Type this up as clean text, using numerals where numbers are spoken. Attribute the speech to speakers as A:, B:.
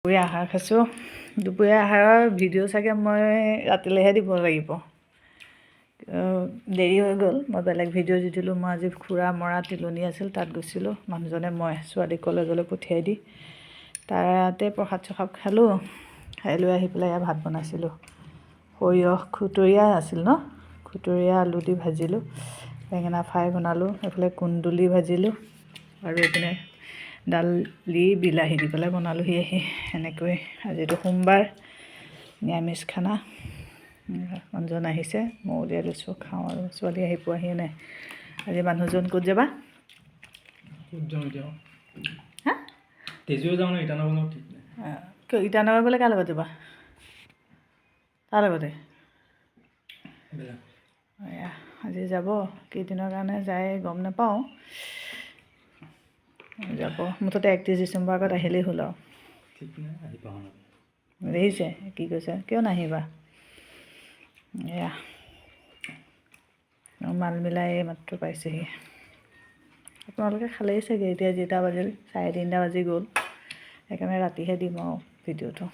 A: দুপৰীয়া আহাৰ খাইছোঁ। দুপৰীয়া আহাৰৰ ভিডিঅ' চাগে মই ৰাতিলৈহে দিব লাগিব, দেৰি হৈ গ'ল। মই বেলেগ ভিডিঅ' দি দিলোঁ। মই আজি খুৰা মৰা তিলনি আছিল, তাত গৈছিলোঁ। মানুহজনে মই ছোৱালীক কলেজলৈ পঠিয়াই দি তাতে প্ৰসাদ চসাদ খালোঁ। খাই লৈ আহি পেলাই ভাত বনাইছিলোঁ। সৰিয়হ খুতৰীয়া আছিল ন, খুতৰীয়া আলু দি ভাজিলোঁ। বেঙেনা ফ্ৰাই বনালোঁ। এইফালে কুন্দুলি ভাজিলোঁ আৰু এইপিনে দালি বিলাহী দি পেলাই বনালোঁহি। এনেকৈ আজিতো সোমবাৰ, নিৰামিষ খানা। মানুহজন আহিছে, মই উলিয়াই লৈছোঁ খাওঁ আৰু। ছোৱালী আহি পোৱাহিয়ে নাই। আজি মানুহজন ক'ত যাবা?
B: ক'ত যাওঁ এতিয়া?
A: হা?
B: তেজুৱে যাওঁ নে ইটানগৰ যাওঁ ঠিক নাই।
A: কিয় ইটানগৰ গ'লে কাৰ লগত যাবা? তাৰ লগতে আজি যাব। কেইদিনৰ কাৰণে যায় গম নাপাওঁ, যাব। মুঠতে 31 ডিচেম্বৰ আগত আহিলেই হ'ল আৰু।
B: ঠিক নাই, আহি পাওঁ ন।
A: দেখিছে কি কৈছে? কিয় নাহিবা? এয়া মাল মিলাই মাত্ৰ পাইছেহি। আপোনালোকে খালেই চাগে। এতিয়া যেইটা বাজিল, 3:30 বাজি গ'ল। সেইকাৰণে ৰাতিহে দিম আৰু ভিডিঅ'টো।